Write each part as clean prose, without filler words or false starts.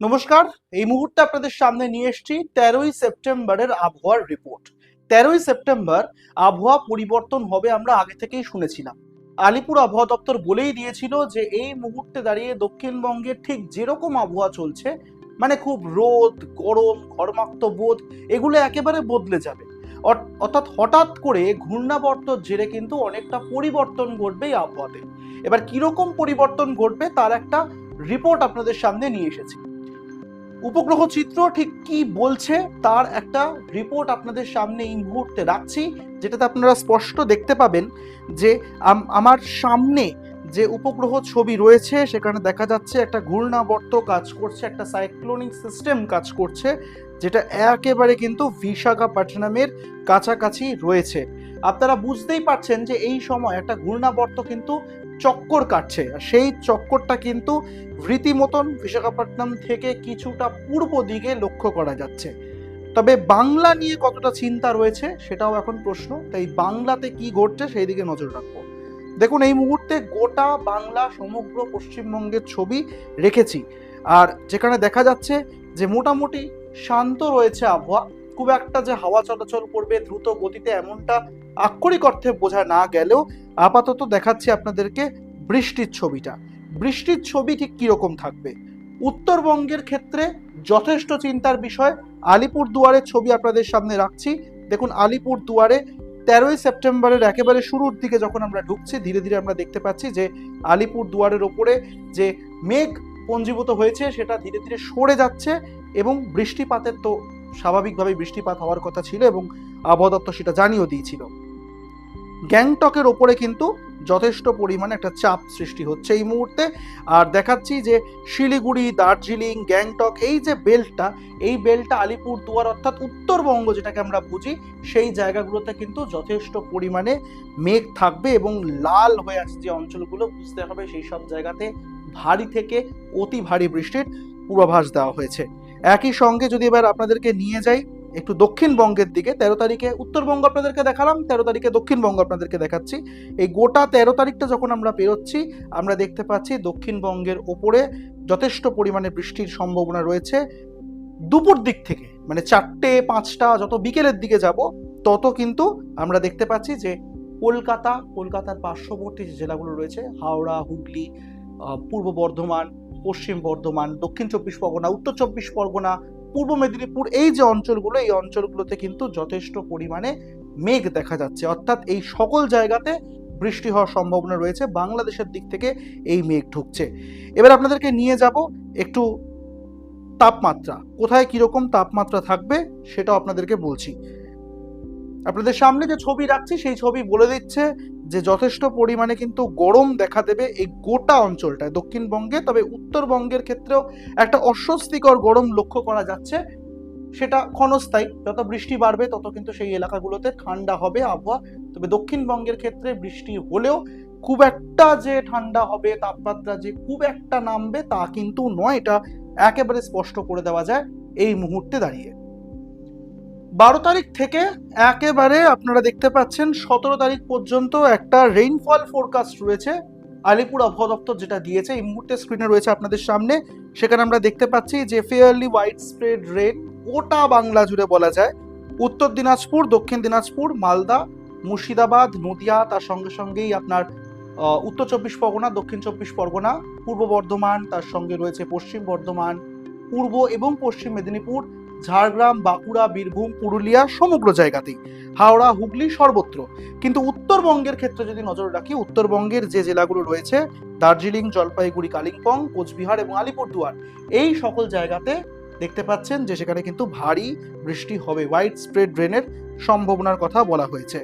নমস্কার। এই মুহূর্তে আপনাদের সামনে নিয়ে এসেছি 13ই সেপ্টেম্বরের আবহাওয়ার রিপোর্ট। 13ই সেপ্টেম্বর আবহাওয়া পরিবর্তন হবে আমরা আগে থেকেই শুনেছিলাম। আলিপুর আবহাওয়া দপ্তর বলেই দিয়েছিল যে এই মুহূর্তে দাঁড়িয়ে দক্ষিণবঙ্গে ঠিক যেরকম আবহাওয়া চলছে, মানে খুব রোদ, গরম, ঘর্মাক্ত বোধ, এগুলো একেবারে বদলে যাবে। অর্থাৎ হঠাৎ করে ঘূর্ণাবর্তর জেরে কিন্তু অনেকটা পরিবর্তন ঘটবে এই আবহাওয়াতে। এবার কিরকম পরিবর্তন ঘটবে তার একটা রিপোর্ট আপনাদের সামনে নিয়ে এসেছি। উপগ্রহ চিত্র ঠিক কি বলছে তার একটা রিপোর্ট আপনাদের সামনে এই মুহূর্তে রাখছি, যেটাতে আপনারা স্পষ্ট দেখতে পাবেন যে আমার সামনে যে উপগ্রহ ছবি রয়েছে সেখানে দেখা যাচ্ছে একটা ঘূর্ণাবর্ত কাজ করছে, একটা সাইক্লোনিক সিস্টেম কাজ করছে, যেটা একেবারে কিন্তু বিশাখাপত্তনমের কাছাকাছি রয়েছে। আপনারা বুঝতেই পারছেন যে এই সময় একটা ঘূর্ণাবর্ত কিন্তু চক্কর কাটছে, আর সেই চক্করটা কিন্তু রীতিমতন বিশাখাপত্তনম থেকে কিছুটা পূর্ব দিকে লক্ষ্য করা যাচ্ছে। তবে বাংলা নিয়ে কতটা চিন্তা রয়েছে সেটাও এখন প্রশ্ন, তাই বাংলাতে কি ঘটছে সেই দিকে নজর রাখবো। দেখুন, এই মুহূর্তে গোটা বাংলা সমগ্র পশ্চিমবঙ্গের ছবি রেখেছি, আর যেখানে দেখা যাচ্ছে যে মোটামুটি শান্ত রয়েছে আবহাওয়া। খুব একটা যে হাওয়া চলাচল করবে দ্রুত গতিতে এমনটা আক্ষরিক অর্থে বোঝা না গেলেও আপাতত দেখাচ্ছি আপনাদেরকে বৃষ্টির ছবিটা। বৃষ্টির ছবি ঠিক কিরকম থাকবে উত্তরবঙ্গের ক্ষেত্রে যথেষ্ট চিন্তার বিষয়। আলিপুর দুয়ারের ছবি আপনাদের সামনে রাখছি। দেখুন, আলিপুর দুয়ারে 13ই সেপ্টেম্বরের একেবারে শুরুর দিকে যখন আমরা ঢুকছি, ধীরে ধীরে আমরা দেখতে পাচ্ছি যে আলিপুর দুয়ারের ওপরে যে মেঘ পঞ্জীভূত হয়েছে সেটা ধীরে ধীরে সরে যাচ্ছে, এবং বৃষ্টিপাতের তো স্বাভাবিকভাবেই বৃষ্টিপাত হওয়ার কথা ছিল এবং আবহাওয়া দপ্তর সেটা জানিয়েও দিয়েছিল। গ্যাংটকের ওপরে কিন্তু যথেষ্ট পরিমাণে একটা চাপ সৃষ্টি হচ্ছে এই মুহূর্তে। আর দেখাচ্ছি যে শিলিগুড়ি, দার্জিলিং, গ্যাংটক, এই যে বেল্টটা, এই বেল্টটা আলিপুর দুয়ার অর্থাৎ উত্তরবঙ্গ যেটাকে আমরা বুঝি, সেই জায়গাগুলোতে কিন্তু যথেষ্ট পরিমাণে মেঘ থাকবে, এবং লাল হয়ে আছে যে অঞ্চলগুলো, বুঝতে হবে সেই সব জায়গাতে ভারী থেকে অতি ভারী বৃষ্টির পূর্বাভাস দেওয়া হয়েছে। একই সঙ্গে যদি এবার আপনাদেরকে নিয়ে যাই একটু দক্ষিণবঙ্গের দিকে, 13 তারিখে উত্তরবঙ্গ আপনাদেরকে দেখালাম, 13 তারিখে দক্ষিণবঙ্গ আপনাদেরকে দেখাচ্ছি। এই গোটা 13 তারিখটা যখন আমরা পেরোচ্ছি, আমরা দেখতে পাচ্ছি দক্ষিণবঙ্গের ওপরে যথেষ্ট পরিমাণে বৃষ্টির সম্ভাবনা রয়েছে দুপুর দিক থেকে, মানে 4টে 5টা, যত বিকেলের দিকে যাব তত কিন্তু আমরা দেখতে পাচ্ছি যে কলকাতার পার্শ্ববর্তী যে জেলাগুলো রয়েছে, হাওড়া, হুগলি, পূর্ব বর্ধমান, পশ্চিম বর্ধমান, দক্ষিণ 24 পরগনা, উত্তর 24 পরগনা, পূর্ব মেদিনীপুর, এই যে অঞ্চলগুলো, এই অঞ্চলগুলোতে কিন্তু যথেষ্ট পরিমাণে মেঘ দেখা যাচ্ছে। অর্থাৎ এই সকল জায়গাতে বৃষ্টি হওয়ার সম্ভাবনা রয়েছে। বাংলাদেশের দিক থেকে এই মেঘ ঢুকছে। এবার আপনাদেরকে নিয়ে যাব একটু তাপমাত্রা, কোথায় কিরকম তাপমাত্রা থাকবে সেটাও আপনাদেরকে বলছি। আপনাদের সামনে যে ছবি রাখছি সেই ছবি বলে দিচ্ছে যে যথেষ্ট পরিমাণে কিন্তু গরম দেখা দেবে এই গোটা অঞ্চলটায় দক্ষিণবঙ্গে। তবে উত্তরবঙ্গের ক্ষেত্রেও একটা অস্বস্তিকর গরম লক্ষ্য করা যাচ্ছে, সেটা ক্ষণস্থায়ী। যত বৃষ্টি বাড়বে তত কিন্তু সেই এলাকাগুলোতে ঠান্ডা হবে আবহাওয়া। তবে দক্ষিণবঙ্গের ক্ষেত্রে বৃষ্টি হলেও খুব একটা যে ঠান্ডা হবে, তাপমাত্রা যে খুব একটা নামবে তা কিন্তু নয়, এটা একেবারে স্পষ্ট করে দেওয়া যায় এই মুহূর্তে দাঁড়িয়ে। 12 তারিখ থেকে একেবারে আপনারা দেখতে পাচ্ছেন 17 তারিখ পর্যন্ত একটা রেইনফল ফোরকাস্ট রয়েছে আলিপুর আবহাওয়া দপ্তর যেটা দিয়েছে। এই মুহূর্তে স্ক্রিনে রয়েছে আপনাদের সামনে। সেখানে আমরা দেখতে পাচ্ছি যে ফেয়ারলি ওয়াইড স্প্রেড রেন গোটা বাংলা জুড়ে বলা যায়। উত্তর দিনাজপুর, দক্ষিণ দিনাজপুর, মালদা, মুর্শিদাবাদ, নদিয়া, তার সঙ্গে সঙ্গেই আপনার উত্তর 24 পরগনা, দক্ষিণ 24 পরগনা, পূর্ব বর্ধমান, তার সঙ্গে রয়েছে পশ্চিম বর্ধমান, পূর্ব এবং পশ্চিম মেদিনীপুর, ঝাড়গ্রাম, বাঁকুড়া, বীরভূম, পুরুলিয়া, সমগ্র জায়গাতেই, হাওড়া, হুগলি, সর্বত্র। কিন্তু উত্তরবঙ্গের ক্ষেত্রে যদি নজর রাখি, উত্তরবঙ্গের যে জেলাগুলো রয়েছে, দার্জিলিং, জলপাইগুড়ি, কালিম্পং, কোচবিহার এবং আলিপুরদুয়ার, এই সকল জায়গাতে দেখতে পাচ্ছেন যে সেখানে কিন্তু ভারী বৃষ্টি হবে, ওয়াইড স্প্রেড রেনের সম্ভাবনার কথা বলা হয়েছে।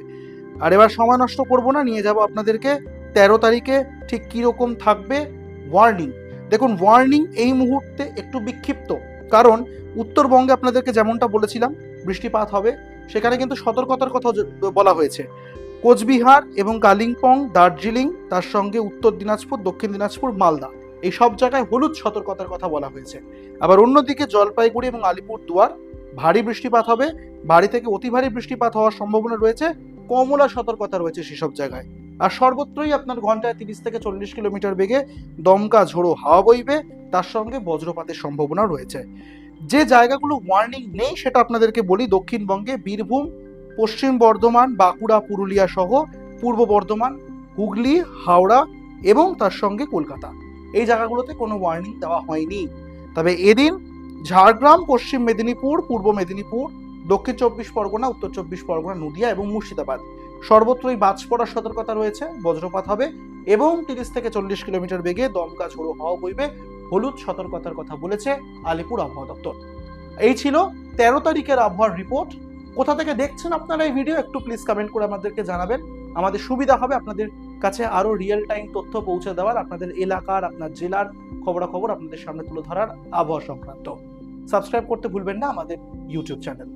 আর এবার সময় নষ্ট করব না, নিয়ে যাব আপনাদেরকে 13 তারিখে ঠিক কীরকম থাকবে ওয়ার্নিং। দেখুন, ওয়ার্নিং এই মুহূর্তে একটু বিক্ষিপ্ত, কারণ উত্তরবঙ্গে আপনাদেরকে যেমনটা বলেছিলাম বৃষ্টিপাত হবে, সেখানে কিন্তু সতর্কতার কথা বলা হয়েছে। কোচবিহার এবং কালিম্পং, দার্জিলিং, তার সঙ্গে উত্তর দিনাজপুর, দক্ষিণ দিনাজপুর, মালদা, এই সব জায়গায় হলুদ সতর্কতার কথা বলা হয়েছে। আবার অন্যদিকে জলপাইগুড়ি এবং আলিপুর দুয়ার ভারী বৃষ্টিপাত হবে, ভারী থেকে অতি ভারী বৃষ্টিপাত হওয়ার সম্ভাবনা রয়েছে। কমলা সতর্কতা রয়েছে সেসব জায়গায়। আর সর্বত্রই আপনার ঘন্টায় 30 থেকে 40 কিলোমিটার বেগে দমকা ঝোড়ো হাওয়া বইবে, তার সঙ্গে বজ্রপাতের সম্ভাবনা রয়েছে। যে জায়গাগুলো ওয়ার্নিং নেই সেটা আপনাদেরকে বলি, দক্ষিণবঙ্গে বীরভূম, পশ্চিম বর্ধমান, বাঁকুড়া, পুরুলিয়া সহ পূর্ব বর্ধমান, হুগলি, হাওড়া এবং তার সঙ্গে কলকাতা, এই জায়গাগুলোতে কোনো ওয়ার্নিং দেওয়া হয়নি। তবে এদিন ঝাড়গ্রাম, পশ্চিম মেদিনীপুর, পূর্ব মেদিনীপুর, দক্ষিণ 24 পরগনা, উত্তর 24 পরগনা, নদিয়া এবং মুর্শিদাবাদ সর্বত্রই বাজ পড়ার সতর্কতা রয়েছে, বজ্রপাত হবে এবং 30 থেকে 40 কিলোমিটার বেগে দমকা ঝোড়ো হাওয়া বইবে। হলুদ সতর্কতার কথা বলেছে আলিপুর আবহাওয়া দপ্তর। এই ছিল 13 তারিখের আবহাওয়ার রিপোর্ট। কোথা থেকে দেখছেন আপনারা এই ভিডিও একটু প্লিজ কমেন্ট করে আমাদেরকে জানাবেন। আমাদের সুবিধা হবে আপনাদের কাছে আরো রিয়েল টাইম তথ্য পৌঁছে দেওয়ার, আপনাদের এলাকার, আপনার জেলার খবরাখবর আপনাদের সামনে তুলে ধরার আবহাওয়া সংক্রান্ত। সাবস্ক্রাইব করতে ভুলবেন না আমাদের ইউটিউব চ্যানেল।